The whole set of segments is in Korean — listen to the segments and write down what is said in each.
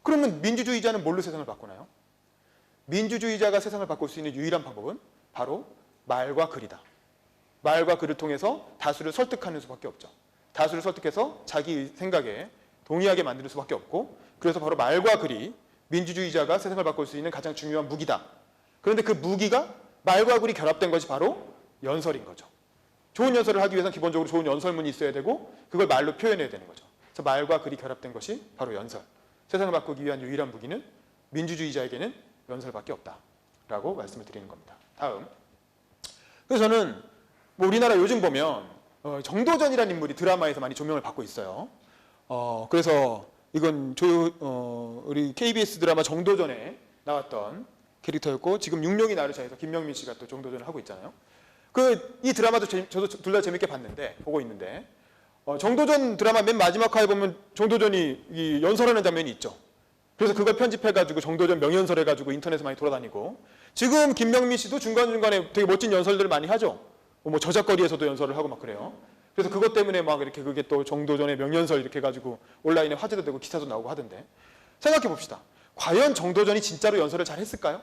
그러면 민주주의자는 뭘로 세상을 바꾸나요? 민주주의자가 세상을 바꿀 수 있는 유일한 방법은 바로 말과 글이다. 말과 글을 통해서 다수를 설득하는 수밖에 없죠. 다수를 설득해서 자기 생각에 동의하게 만들 수밖에 없고, 그래서 바로 말과 글이 민주주의자가 세상을 바꿀 수 있는 가장 중요한 무기다. 그런데 그 무기가 말과 글이 결합된 것이 바로 연설인 거죠. 좋은 연설을 하기 위해서는 기본적으로 좋은 연설문이 있어야 되고 그걸 말로 표현해야 되는 거죠. 그래서 말과 글이 결합된 것이 바로 연설. 세상을 바꾸기 위한 유일한 무기는 민주주의자에게는 연설밖에 없다라고 말씀을 드리는 겁니다. 다음. 그래서 저는 우리나라 요즘 보면 정도전이라는 인물이 드라마에서 많이 조명을 받고 있어요. 그래서 이건 우리 KBS 드라마 정도전에 나왔던 캐릭터였고, 지금 육룡이 나르샤에서 김명민 씨가 또 정도전을 하고 있잖아요. 이 드라마도 저도 둘 다 재밌게 봤는데, 보고 있는데, 정도전 드라마 맨 마지막 화에 보면 정도전이 연설하는 장면이 있죠. 그래서 그걸 편집해가지고 정도전 명연설 해가지고 인터넷에 많이 돌아다니고, 지금 김명민 씨도 중간중간에 되게 멋진 연설들을 많이 하죠. 뭐 저작거리에서도 연설을 하고 막 그래요. 그래서 그것 때문에 막 이렇게 그게 또 정도전의 명연설 이렇게 해가지고 온라인에 화제도 되고 기사도 나오고 하던데, 생각해 봅시다. 과연 정도전이 진짜로 연설을 잘 했을까요?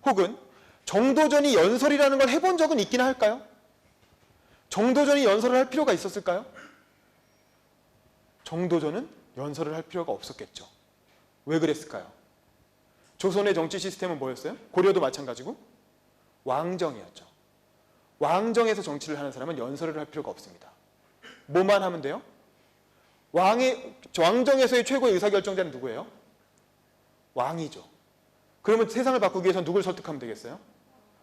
혹은 정도전이 연설이라는 걸 해본 적은 있긴 할까요? 정도전이 연설을 할 필요가 있었을까요? 정도전은 연설을 할 필요가 없었겠죠. 왜 그랬을까요? 조선의 정치 시스템은 뭐였어요? 고려도 마찬가지고 왕정이었죠. 왕정에서 정치를 하는 사람은 연설을 할 필요가 없습니다. 뭐만 하면 돼요? 왕정에서의 최고의 의사결정자는 누구예요? 왕이죠. 그러면 세상을 바꾸기 위해서 누굴 설득하면 되겠어요?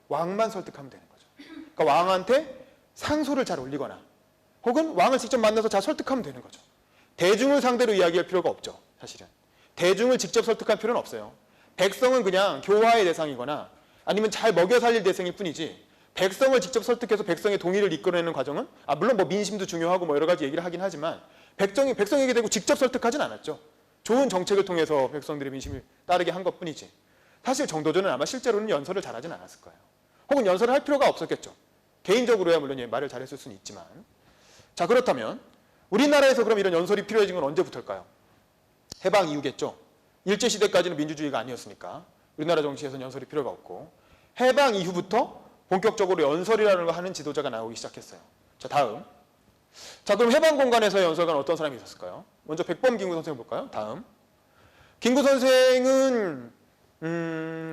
왕만 설득하면 되는 거죠. 그러니까 왕한테 상소를 잘 올리거나 혹은 왕을 직접 만나서 잘 설득하면 되는 거죠. 대중을 상대로 이야기할 필요가 없죠. 사실은 대중을 직접 설득할 필요는 없어요. 백성은 그냥 교화의 대상이거나 아니면 잘 먹여 살릴 대상일 뿐이지, 백성을 직접 설득해서 백성의 동의를 이끌어내는 과정은 물론 뭐 민심도 중요하고 뭐 여러 가지 얘기를 하긴 하지만 백성에게 대고 직접 설득하진 않았죠. 좋은 정책을 통해서 백성들의 민심을 따르게 한 것뿐이지, 사실 정도전은 아마 실제로는 연설을 잘하진 않았을 거예요. 혹은 연설을 할 필요가 없었겠죠. 개인적으로야 물론 말을 잘했을 수는 있지만. 자, 그렇다면 우리나라에서 그럼 이런 연설이 필요해진 건 언제부터일까요? 해방 이후겠죠. 일제시대까지는 민주주의가 아니었으니까 우리나라 정치에서는 연설이 필요가 없고, 해방 이후부터 본격적으로 연설이라는 걸 하는 지도자가 나오기 시작했어요. 자, 다음. 자, 그럼 해방 공간에서의 연설가는 어떤 사람이 있었을까요? 먼저 백범 김구 선생 볼까요? 다음. 김구 선생은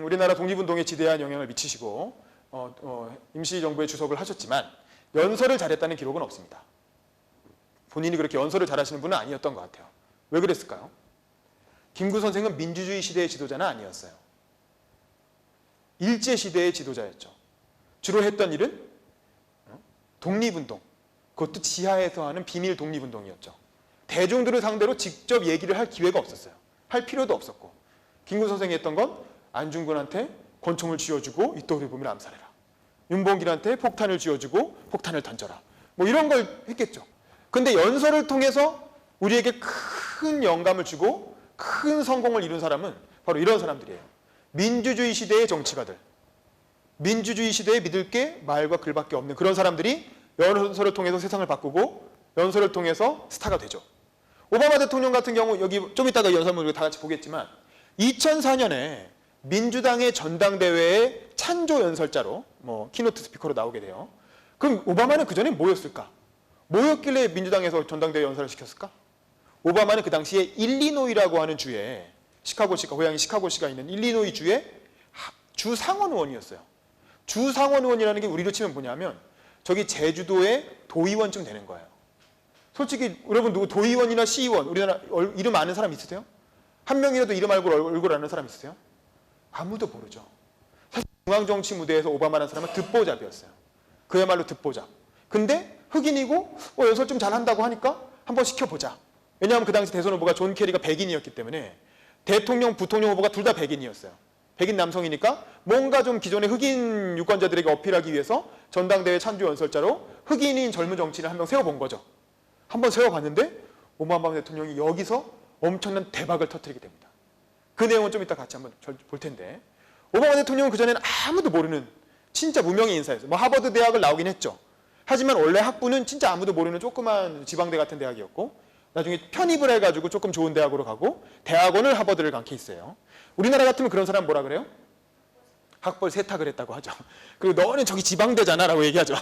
우리나라 독립운동에 지대한 영향을 미치시고 임시정부의 주석을 하셨지만 연설을 잘했다는 기록은 없습니다. 본인이 그렇게 연설을 잘하시는 분은 아니었던 것 같아요. 왜 그랬을까요? 김구 선생은 민주주의 시대의 지도자는 아니었어요. 일제시대의 지도자였죠. 주로 했던 일은 독립운동, 그것도 지하에서 하는 비밀 독립운동이었죠. 대중들을 상대로 직접 얘기를 할 기회가 없었어요. 할 필요도 없었고, 김구 선생이 했던 건 안중근한테 권총을 쥐어주고 이토리 보면 암살해라, 윤봉길한테 폭탄을 쥐어주고 폭탄을 던져라, 뭐 이런 걸 했겠죠. 근데 연설을 통해서 우리에게 큰 영감을 주고 큰 성공을 이룬 사람은 바로 이런 사람들이에요. 민주주의 시대의 정치가들, 민주주의 시대에 믿을 게 말과 글밖에 없는 그런 사람들이 연설을 통해서 세상을 바꾸고 연설을 통해서 스타가 되죠. 오바마 대통령 같은 경우, 여기 좀 이따가 연설문을 다 같이 보겠지만 2004년에 민주당의 전당대회의 찬조 연설자로 키노트 스피커로 나오게 돼요. 그럼 오바마는 그전에 뭐였을까? 뭐였길래 민주당에서 전당대회 연설을 시켰을까? 오바마는 그 당시에 일리노이라고 하는 주에, 시카고시가, 고향이 시카고시가 있는 일리노이 주의 주상원 의원이었어요. 주상원 의원이라는 게 우리로 치면 뭐냐면 저기 제주도의 도의원쯤 되는 거예요. 솔직히 여러분 누구 도의원이나 시의원 우리나라 이름 아는 사람 있으세요? 한 명이라도 이름 알고 얼굴 아는 사람 있으세요? 아무도 모르죠. 사실 중앙정치 무대에서 오바마라는 사람은 듣보잡이었어요. 그야말로 듣보잡. 근데 흑인이고 연설 좀 잘한다고 하니까 한번 시켜보자. 왜냐하면 그 당시 대선 후보가 존 케리가 백인이었기 때문에 대통령, 부통령 후보가 둘 다 백인이었어요. 백인 남성이니까 뭔가 좀 기존의 흑인 유권자들에게 어필하기 위해서 전당대회 찬조 연설자로 흑인인 젊은 정치인을 한 명 세워본 거죠. 한번 세워봤는데 오바마 대통령이 여기서 엄청난 대박을 터뜨리게 됩니다. 그 내용은 좀 이따 같이 한번 볼 텐데, 오바마 대통령은 그전에는 아무도 모르는 진짜 무명의 인사였어요. 하버드 대학을 나오긴 했죠. 하지만 원래 학부는 진짜 아무도 모르는 조그만 지방대 같은 대학이었고, 나중에 편입을 해가지고 조금 좋은 대학으로 가고 대학원을 하버드를 간 케이스예요. 우리나라 같으면 그런 사람 뭐라 그래요? 학벌 세탁을 했다고 하죠. 그리고 너는 저기 지방대잖아 라고 얘기하죠.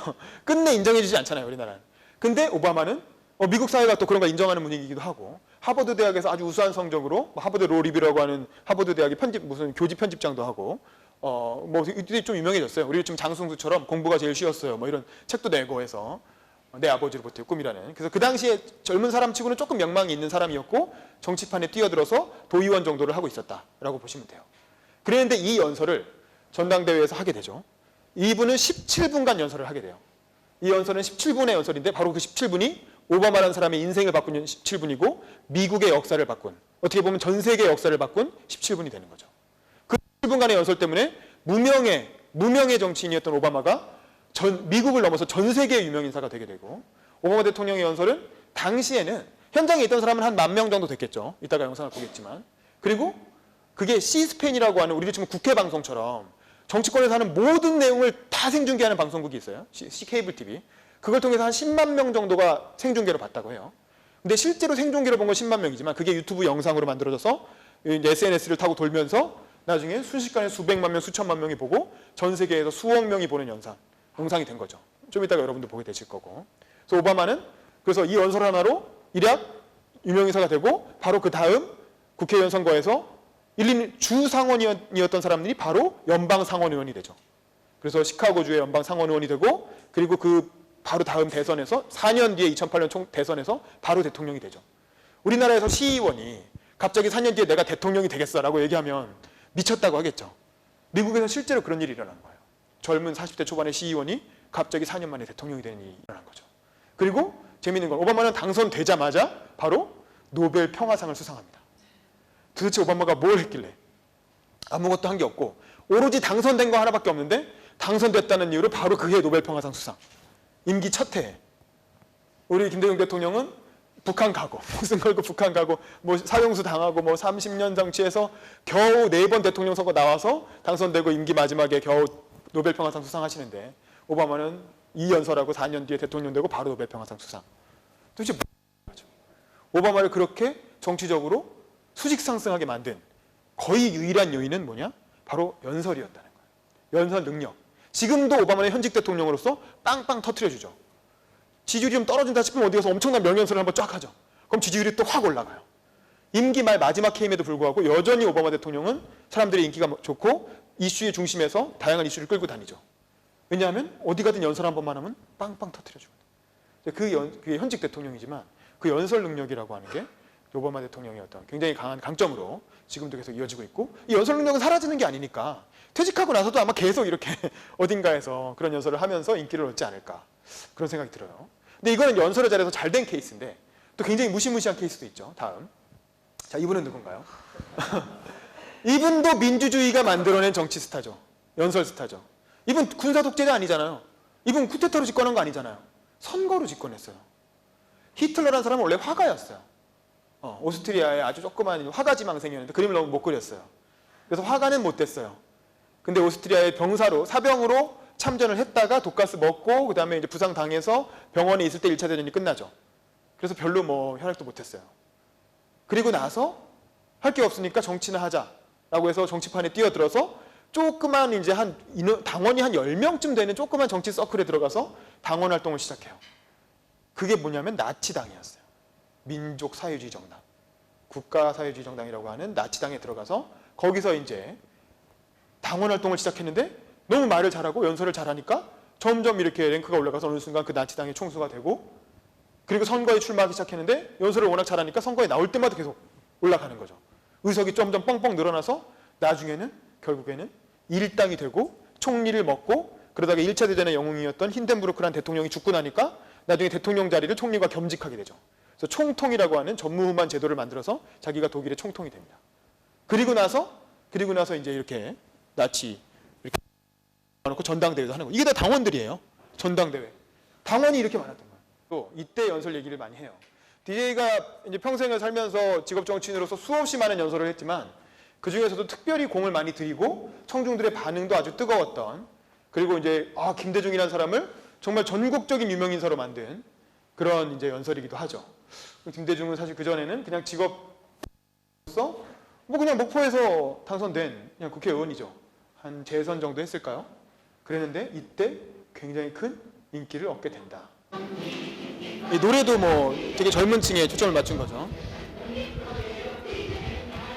끝내 인정해주지 않잖아요, 우리나라는. 근데 오바마는 미국 사회가 또 그런 거 인정하는 분위기이기도 하고 하버드 대학에서 아주 우수한 성적으로 하버드 로 리뷰라고 하는 하버드 대학의 무슨 교지 편집장도 하고 뭐 이때 좀 유명해졌어요. 우리 지금 장승수처럼 공부가 제일 쉬웠어요. 뭐 이런 책도 내고 해서 내 아버지로부터의 꿈이라는. 그래서 그 당시에 젊은 사람치고는 조금 명망이 있는 사람이었고 정치판에 뛰어들어서 도의원 정도를 하고 있었다라고 보시면 돼요. 그랬는데 이 연설을 전당대회에서 하게 되죠. 이분은 17분간 연설을 하게 돼요. 이 연설은 17분의 연설인데 바로 그 17분이 오바마라는 사람의 인생을 바꾼 17분이고 미국의 역사를 바꾼, 어떻게 보면 전 세계의 역사를 바꾼 17분이 되는 거죠. 그 17분간의 연설 때문에 무명의 정치인이었던 오바마가 미국을 넘어서 전 세계의 유명 인사가 되게 되고 오바마 대통령의 연설은 당시에는 현장에 있던 사람은 한 10,000명 정도 됐겠죠. 이따가 영상을 보겠지만. 그리고 그게 C스팬이라고 하는 우리 지금 국회 방송처럼 정치권에서 하는 모든 내용을 다 생중계하는 방송국이 있어요. 케이블 TV. 그걸 통해서 한 10만 명 정도가 생중계로 봤다고 해요. 근데 실제로 생중계로 본 건 10만 명이지만 그게 유튜브 영상으로 만들어져서 SNS를 타고 돌면서 나중에 순식간에 수백만 명, 수천만 명이 보고 전 세계에서 수억 명이 보는 영상이 된 거죠. 좀 이따가 여러분도 보게 되실 거고. 그래서 오바마는 그래서 이 연설 하나로 일약 유명인사가 되고 바로 그 다음 국회의원 선거에서 주 상원이었던 사람들이 바로 연방 상원의원이 되죠. 그래서 시카고주의 연방 상원의원이 되고 그리고 그 바로 다음 대선에서 4년 뒤에 2008년 대선에서 바로 대통령이 되죠. 우리나라에서 시의원이 갑자기 4년 뒤에 내가 대통령이 되겠어라고 얘기하면 미쳤다고 하겠죠. 미국에서 실제로 그런 일이 일어난 거예요. 젊은 40대 초반의 시의원이 갑자기 4년 만에 대통령이 되는 일이 일어난 거죠. 그리고 재미있는 건 오바마는 당선되자마자 바로 노벨 평화상을 수상합니다. 도대체 오바마가 뭘 했길래 아무것도 한 게 없고 오로지 당선된 거 하나밖에 없는데 당선됐다는 이유로 바로 그해 노벨 평화상 수상. 임기 첫 해에 우리 김대중 대통령은 북한 가고 무슨 걸고 북한 가고 뭐 사형수 당하고 뭐 30년 정치에서 겨우 4번 대통령 선거 나와서 당선되고 임기 마지막에 겨우 노벨 평화상 수상하시는데 오바마는 이 연설하고 4년 뒤에 대통령 되고 바로 노벨 평화상 수상. 도대체 뭐죠? 오바마를 그렇게 정치적으로 수직 상승하게 만든 거의 유일한 요인은 뭐냐? 바로 연설이었다는 거예요. 연설 능력. 지금도 오바마는 현직 대통령으로서 빵빵 터트려주죠. 지지율이 좀 떨어진다 싶으면 어디 가서 엄청난 명연설을 한번 쫙 하죠. 그럼 지지율이 또 확 올라가요. 임기 말 마지막 해임에도 불구하고 여전히 오바마 대통령은 사람들의 인기가 좋고 이슈의 중심에서 다양한 이슈를 끌고 다니죠. 왜냐하면 어디 가든 연설 한 번만 하면 빵빵 터트려주거든요. 그게 현직 대통령이지만 그 연설 능력이라고 하는 게 오바마 대통령의 어떤 굉장히 강한 강점으로 지금도 계속 이어지고 있고 이 연설 능력은 사라지는 게 아니니까 퇴직하고 나서도 아마 계속 이렇게 어딘가에서 그런 연설을 하면서 인기를 얻지 않을까 그런 생각이 들어요. 근데 이거는 연설을 잘해서 잘 된 케이스인데 또 굉장히 무시무시한 케이스도 있죠. 다음. 자, 이분은 누군가요? 이분도 민주주의가 만들어낸 정치 스타죠. 연설 스타죠. 이분 군사 독재자 아니잖아요. 이분 쿠데타로 집권한 거 아니잖아요. 선거로 집권했어요. 히틀러라는 사람은 원래 화가였어요. 오스트리아의 아주 조그만 화가지망생이었는데 그림을 너무 못 그렸어요. 그래서 화가는 못 됐어요. 근데 오스트리아의 병사로 사병으로 참전을 했다가 독가스 먹고 그 다음에 이제 부상 당해서 병원에 있을 때 1차 대전이 끝나죠. 그래서 별로 뭐 혈액도 못했어요. 그리고 나서 할 게 없으니까 정치나 하자라고 해서 정치판에 뛰어들어서 조그만 이제 당원이 한 10명쯤 되는 조그만 정치 서클에 들어가서 당원 활동을 시작해요. 그게 뭐냐면 나치당이었어요. 민족사회주의 정당, 국가사회주의 정당이라고 하는 나치당에 들어가서 거기서 이제 당원 활동을 시작했는데 너무 말을 잘하고 연설을 잘하니까 점점 이렇게 랭크가 올라가서 어느 순간 그 나치당의 총수가 되고 그리고 선거에 출마하기 시작했는데 연설을 워낙 잘하니까 선거에 나올 때마다 계속 올라가는 거죠. 의석이 점점 뻥뻥 늘어나서 나중에는 결국에는 일당이 되고 총리를 먹고 그러다가 1차 대전의 영웅이었던 힌덴부르크라는 대통령이 죽고 나니까 나중에 대통령 자리를 총리가 겸직하게 되죠. 그래서 총통이라고 하는 전무후무한 제도를 만들어서 자기가 독일의 총통이 됩니다. 그리고 나서 이제 이렇게 나치 이렇게 놓고 전당대회도 하는 거예요. 이게 다 당원들이에요. 전당대회. 당원이 이렇게 많았던 거예요. 또 이때 연설 얘기를 많이 해요. DJ가 이제 평생을 살면서 직업 정치인으로서 수없이 많은 연설을 했지만 그 중에서도 특별히 공을 많이 들이고 청중들의 반응도 아주 뜨거웠던 그리고 이제 김대중이라는 사람을 정말 전국적인 유명인사로 만든 그런 이제 연설이기도 하죠. 김대중은 사실 그전에는 그냥 직업으로서 뭐 그냥 목포에서 당선된 그냥 국회의원이죠. 한 재선 정도 했을까요? 그랬는데 이때 굉장히 큰 인기를 얻게 된다. 이 노래도 뭐 되게 젊은 층에 초점을 맞춘 거죠.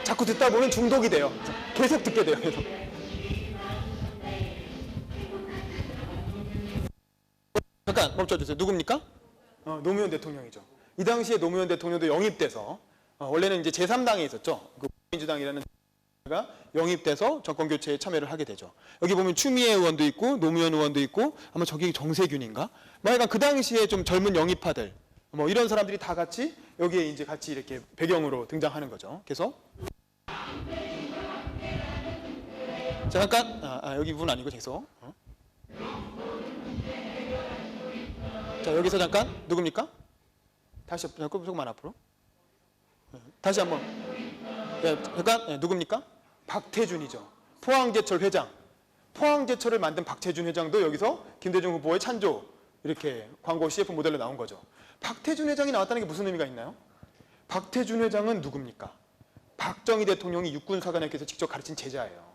자꾸 듣다 보면 중독이 돼요. 계속 듣게 돼요. 계속. 잠깐 멈춰주세요. 누굽니까? 노무현 대통령이죠. 이 당시에 노무현 대통령도 영입돼서 원래는 이제 제3당에 있었죠. 그 민주당이라는 가 영입돼서 정권 교체에 참여를 하게 되죠. 여기 보면 추미애 의원도 있고 노무현 의원도 있고 아마 저기 정세균인가? 뭐 약간 그 당시에 좀 젊은 영입파들 뭐 이런 사람들이 다 같이 여기에 이제 같이 이렇게 배경으로 등장하는 거죠. 그래서 자 잠깐 여기 부분 아니고 계속 자 여기서 잠깐 누굽니까? 다시 조금만 앞으로 다시 한번 잠깐 누굽니까? 박태준이죠. 포항제철 회장. 포항제철을 만든 박태준 회장도 여기서 김대중 후보의 찬조 이렇게 광고 CF 모델로 나온 거죠. 박태준 회장이 나왔다는 게 무슨 의미가 있나요? 박태준 회장은 누굽니까? 박정희 대통령이 육군사관학교에서 직접 가르친 제자예요.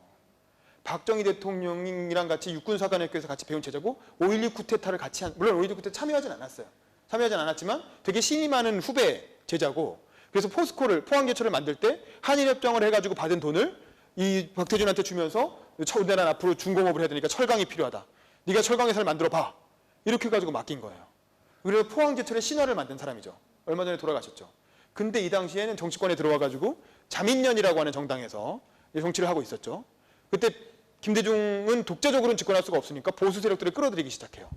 박정희 대통령이랑 같이 육군사관학교에서 같이 배운 제자고 5.16 쿠데타를 같이 물론 5.16 쿠데타 참여하진 않았어요. 참여하진 않았지만 되게 신이 많은 후배 제자고 그래서 포항제철을 만들 때 한일협정을 해가지고 받은 돈을 이 박태준한테 주면서 우리나라 앞으로 중공업을 해야 되니까 철강이 필요하다. 네가 철강회사를 만들어봐. 이렇게 해가지고 맡긴 거예요. 그래서 포항제철의 신화를 만든 사람이죠. 얼마 전에 돌아가셨죠. 근데 이 당시에는 정치권에 들어와가지고 자민련이라고 하는 정당에서 정치를 하고 있었죠. 그때 김대중은 독자적으로는 집권할 수가 없으니까 보수 세력들을 끌어들이기 시작해요.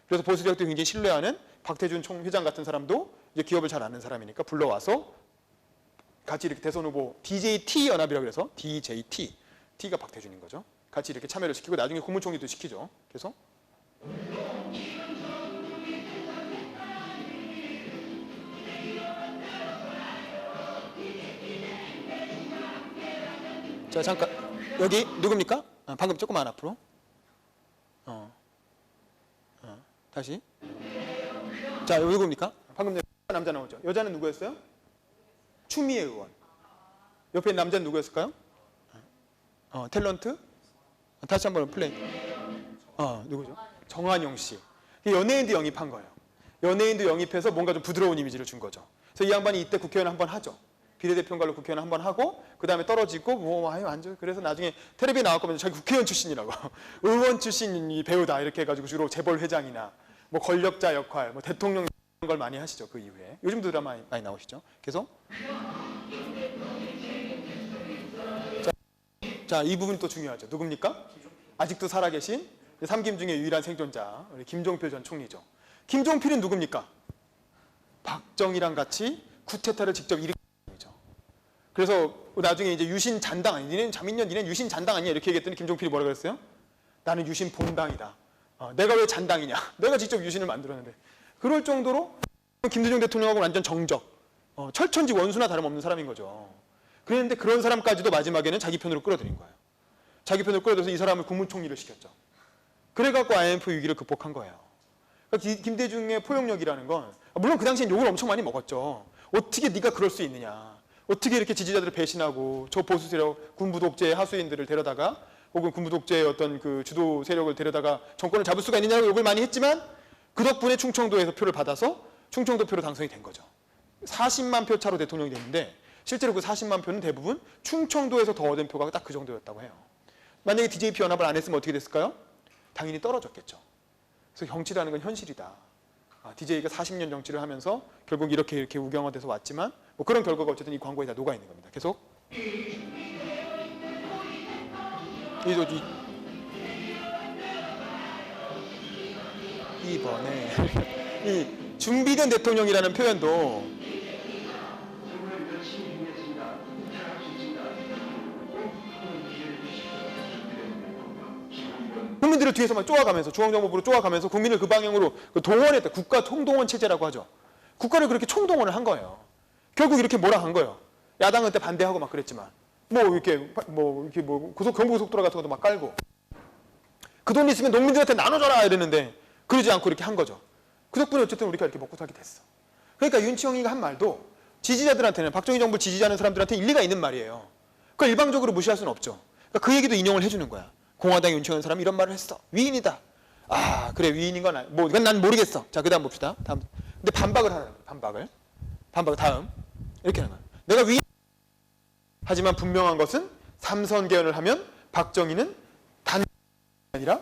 그래서 보수 세력들이 굉장히 신뢰하는 박태준 총회장 같은 사람도 이제 기업을 잘 아는 사람이니까 불러와서 같이 이렇게 대선 후보 DJT 연합이라고 해서 DJT, T가 박태준인 거죠. 같이 이렇게 참여를 시키고 나중에 국무총리도 시키죠. 그래서 자 잠깐 여기 누굽니까? 방금 조금만 앞으로. 다시. 자 여기 누굽니까? 방금 남자 나오죠. 여자는 누구였어요? 추미애 의원. 옆에 남자는 누구였을까요? 탤런트? 다시 한번 플레이. 누구죠? 정한용 씨. 연예인도 영입한 거예요. 연예인도 영입해서 뭔가 좀 부드러운 이미지를 준 거죠. 그래서 이 양반이 이때 국회의원 한번 하죠. 비례대표인가로 국회의원 한번 하고 그 다음에 떨어지고 완전 그래서 나중에 텔레비에 나왔거든요. 자기 국회의원 출신이라고. 의원 출신 이 배우다 이렇게 해가지고 주로 재벌 회장이나 뭐 권력자 역할, 뭐 대통령 이런 걸 많이 하시죠. 그 이후에. 요즘도 드라마 많이 나오시죠. 그래서 자, 이 부분이 또 중요하죠. 누굽니까? 아직도 살아계신 삼김 중에 유일한 생존자 우리 김종필 전 총리죠. 김종필은 누굽니까? 박정희랑 같이 쿠데타를 직접 일으킨 사람이죠. 그래서 나중에 이제 유신 잔당 아니, 니네는 자민련, 니네는 유신 잔당 아니야 이렇게 얘기했더니 김종필이 뭐라 그랬어요? 나는 유신 본당이다. 내가 왜 잔당이냐? 내가 직접 유신을 만들었는데 그럴 정도로 김대중 대통령하고 완전 정적, 철천지 원수나 다름없는 사람인 거죠. 그랬는데 그런 사람까지도 마지막에는 자기 편으로 끌어들인 거예요. 자기 편으로 끌어들여서 이 사람을 국무총리를 시켰죠. 그래갖고 IMF 위기를 극복한 거예요. 그러니까 김대중의 포용력이라는 건 물론 그 당시엔 욕을 엄청 많이 먹었죠. 어떻게 네가 그럴 수 있느냐. 어떻게 이렇게 지지자들을 배신하고 저 보수 세력, 군부 독재의 하수인들을 데려다가 혹은 군부 독재의 어떤 그 주도 세력을 데려다가 정권을 잡을 수가 있느냐고 욕을 많이 했지만 그 덕분에 충청도에서 표를 받아서 충청도 표로 당선이 된 거죠. 40만 표 차로 대통령이 됐는데 실제로 그 40만 표는 대부분 충청도에서 더 얻은 표가 딱 그 정도였다고 해요. 만약에 DJP 연합을 안 했으면 어떻게 됐을까요? 당연히 떨어졌겠죠. 그래서 정치라는 건 현실이다. DJ가 40년 정치를 하면서 결국 이렇게 우경화돼서 왔지만 뭐 그런 결과가 어쨌든 이 광고에 다 녹아 있는 겁니다. 계속. 이번에 이 준비된 대통령이라는 표현도 국민들을 뒤에서 막 쪼아가면서 중앙정보부로 쪼아가면서 국민을 그 방향으로 동원했다. 국가 총동원 체제라고 하죠. 국가를 그렇게 총동원을 한 거예요. 결국 이렇게 뭐라 한 거예요. 야당은 때 반대하고 막 그랬지만 경부고속도로 같은 것도 막 깔고 그 돈 있으면 농민들한테 나눠줘라 이랬는데 그러지 않고 이렇게 한 거죠. 그 덕분에 어쨌든 우리가 이렇게 먹고 살게 됐어. 그러니까 윤치홍이가 한 말도 지지자들한테는, 박정희 정부 지지하는 사람들한테 일리가 있는 말이에요. 그걸 일방적으로 무시할 수는 없죠. 그러니까 그 얘기도 인용을 해주는 거야. 공화당 윤치홍 사람이 이런 말을 했어. 위인이다. 아 그래 위인인 건 뭐 이건 난 모르겠어. 자 그다음 봅시다. 다음. 근데 반박을 하는 거야. 반박 다음 이렇게 하는 거야. 내가 위인. 하지만 분명한 것은 삼선 개헌을 하면 박정희는 단 아니라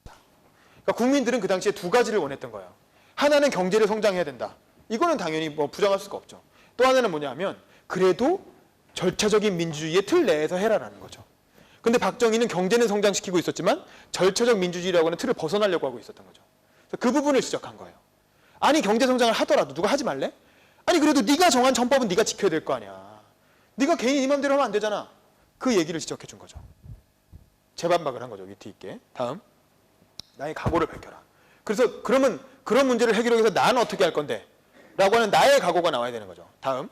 그러니까 국민들은 그 당시에 두 가지를 원했던 거예요. 하나는 경제를 성장해야 된다. 이거는 당연히 뭐 부정할 수가 없죠. 또 하나는 뭐냐면 그래도 절차적인 민주주의의 틀 내에서 해라라는 거죠. 근데 박정희는 경제는 성장시키고 있었지만 절차적 민주주의라고 하는 틀을 벗어나려고 하고 있었던 거죠. 그래서 그 부분을 지적한 거예요. 아니 경제 성장을 하더라도 누가 하지 말래? 아니 그래도 네가 정한 헌법은 네가 지켜야 될 거 아니야. 네가 개인 네 맘대로 하면 안 되잖아. 그 얘기를 지적해 준 거죠. 재반박을 한 거죠. 위트 있게. 다음. 나의 각오를 밝혀라. 그래서 그러면 그런 문제를 해결하기 위해서 나는 어떻게 할 건데? 라고 하는 나의 각오가 나와야 되는 거죠. 다음.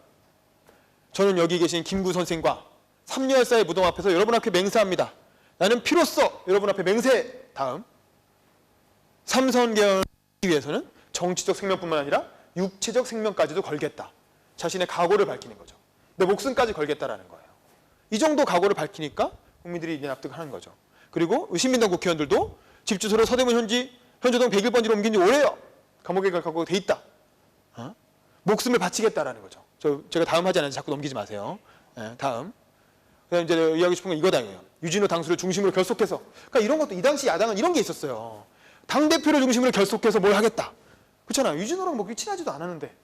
저는 여기 계신 김구 선생과 3년4의 무덤 앞에서 여러분 앞에 맹세합니다. 나는 피로써 여러분 앞에 맹세. 다음. 삼선 개헌을 하기 위해서는 정치적 생명뿐만 아니라 육체적 생명까지도 걸겠다. 자신의 각오를 밝히는 거죠. 내 목숨까지 걸겠다라는 거예요. 이 정도 각오를 밝히니까 국민들이 이제 납득하는 거죠. 그리고 시민당 국회의원들도 집 주소를 서대문 현조동 101번지로 옮긴 지 오래요. 감옥에 갈 각오가 돼 있다. 목숨을 바치겠다라는 거죠. 제가 다음 하지 않아서 자꾸 넘기지 마세요. 다음. 그다음 이제 이야기하고 싶은 건 이거다. 유진호 당수를 중심으로 결속해서. 그러니까 이런 것도 이 당시 야당은 이런 게 있었어요. 당대표를 중심으로 결속해서 뭘 하겠다. 그렇잖아. 유진호랑 뭐 친하지도 않았는데.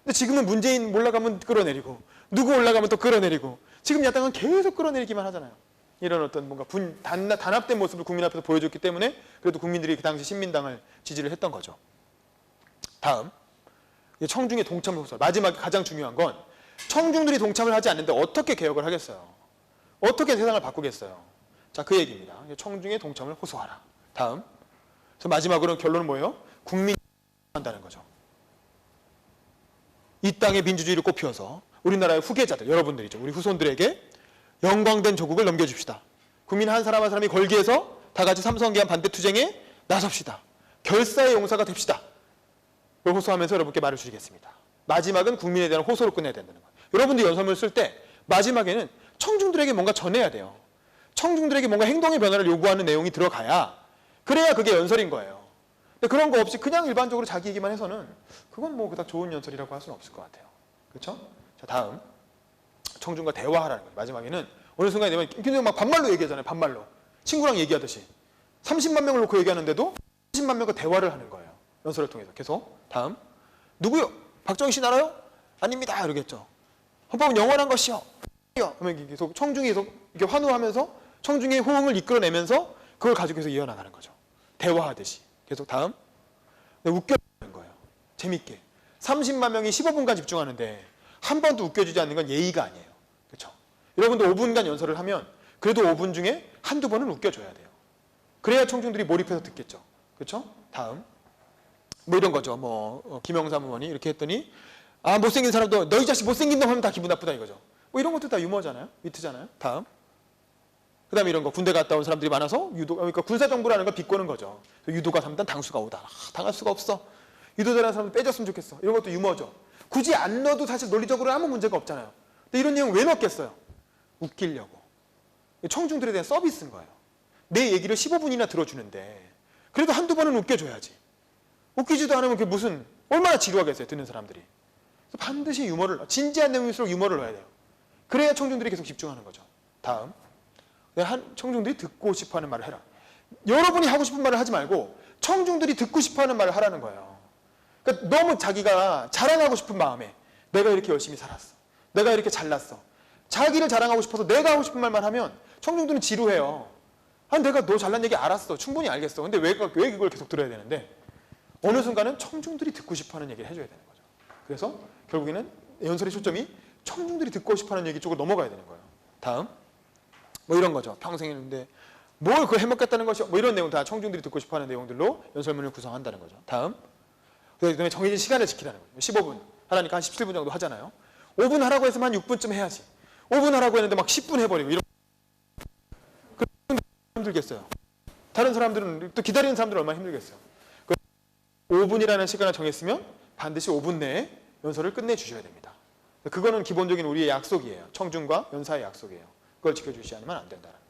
근데 지금은 문재인 올라가면 끌어내리고 누구 올라가면 또 끌어내리고 지금 야당은 계속 끌어내리기만 하잖아요. 이런 어떤 뭔가 단합된 모습을 국민 앞에서 보여줬기 때문에 그래도 국민들이 그 당시 신민당을 지지를 했던 거죠. 다음. 청중의 동참을 호소할. 마지막에 가장 중요한 건 청중들이 동참을 하지 않는데 어떻게 개혁을 하겠어요? 어떻게 세상을 바꾸겠어요? 자, 그 얘기입니다. 청중의 동참을 호소하라. 다음. 그래서 마지막으로 결론은 뭐예요? 국민이 한다는 거죠. 이 땅의 민주주의를 꽃피워서 우리나라의 후계자들, 여러분들이죠. 우리 후손들에게 영광된 조국을 넘겨줍시다. 국민 한 사람 한 사람이 걸기해서 다 같이 삼선 개헌 반대 투쟁에 나섭시다. 결사의 용사가 됩시다. 그걸 호소하면서 여러분께 말을 드리겠습니다. 마지막은 국민에 대한 호소로 끝내야 된다는 거예요. 여러분들이 연설문을 쓸 때 마지막에는 청중들에게 뭔가 전해야 돼요. 청중들에게 뭔가 행동의 변화를 요구하는 내용이 들어가야 그래야 그게 연설인 거예요. 근데 그런 거 없이 그냥 일반적으로 자기 얘기만 해서는 그건 뭐 그닥 좋은 연설이라고 할 수는 없을 것 같아요. 그렇죠? 자, 다음. 청중과 대화하라는 거예요. 마지막에는 어느 순간에 되면 김대중 막 반말로 얘기하잖아요. 반말로. 친구랑 얘기하듯이. 30만 명을 놓고 얘기하는데도 30만 명과 대화를 하는 거예요. 연설을 통해서. 계속. 다음. 누구요? 박정희 씨 알아요? 아닙니다. 이러겠죠. 헌법은 영원한 것이요. 그러면 계속 청중이 계속 이렇게 환호하면서 청중의 호응을 이끌어내면서 그걸 가지고 계속 이어나가는 거죠. 대화하듯이. 계속 다음. 웃겨주는 거예요. 재밌게. 30만 명이 15분간 집중하는데 한 번도 웃겨주지 않는 건 예의가 아니에요. 그렇죠? 여러분도 5분간 연설을 하면 그래도 5분 중에 한두 번은 웃겨줘야 돼요. 그래야 청중들이 몰입해서 듣겠죠. 그렇죠? 다음. 뭐 이런 거죠. 김영삼 의원이 이렇게 했더니 아 못생긴 사람도 너희 자식 못생긴 놈 하면 다 기분 나쁘다 이거죠. 뭐 이런 것도 다 유머잖아요. 위트잖아요. 다음. 그 다음에 이런 거 군대 갔다 온 사람들이 많아서 그러니까 군사정부라는 걸 비꼬는 거죠. 유도가 3단 당수가 5다. 당할 수가 없어. 유도자라는 사람도 빼줬으면 좋겠어. 이런 것도 유머죠. 굳이 안 넣어도 사실 논리적으로 아무 문제가 없잖아요. 근데 이런 내용 왜 넣겠어요? 웃기려고. 청중들에 대한 서비스인 거예요. 내 얘기를 15분이나 들어주는데 그래도 한두 번은 웃겨줘야지. 웃기지도 않으면 그게 무슨 얼마나 지루하겠어요. 듣는 사람들이. 반드시 유머를 진지한 내용일수록 유머를 넣어야 돼요. 그래야 청중들이 계속 집중하는 거죠. 다음. 청중들이 듣고 싶어하는 말을 해라. 여러분이 하고 싶은 말을 하지 말고 청중들이 듣고 싶어하는 말을 하라는 거예요. 그러니까 너무 자기가 자랑하고 싶은 마음에 내가 이렇게 열심히 살았어. 내가 이렇게 잘났어. 자기를 자랑하고 싶어서 내가 하고 싶은 말만 하면 청중들은 지루해요. 내가 너 잘난 얘기 알았어. 충분히 알겠어. 근데 왜 그걸 계속 들어야 되는데 어느 순간은 청중들이 듣고 싶어하는 얘기를 해줘야 되는 거죠. 그래서 결국에는 연설의 초점이 청중들이 듣고 싶어하는 얘기 쪽으로 넘어가야 되는 거예요. 다음. 뭐 이런 거죠. 평생 했는데 뭘 그걸 해먹겠다는 것이요. 뭐 이런 내용 다 청중들이 듣고 싶어하는 내용들로 연설문을 구성한다는 거죠. 다음. 그다음에 정해진 시간을 지키라는 거예요. 15분 하라니까 한 17분 정도 하잖아요. 5분 하라고 해서 한 6분쯤 해야지. 5분 하라고 했는데 막 10분 해버리고 이런. 힘들겠어요. 다른 사람들은 또 기다리는 사람들은 얼마나 힘들겠어요. 5분이라는 시간을 정했으면 반드시 5분 내에 연설을 끝내주셔야 됩니다. 그거는 기본적인 우리의 약속이에요. 청중과 연사의 약속이에요. 그걸 지켜주시지 않으면 안 된다는 거예요.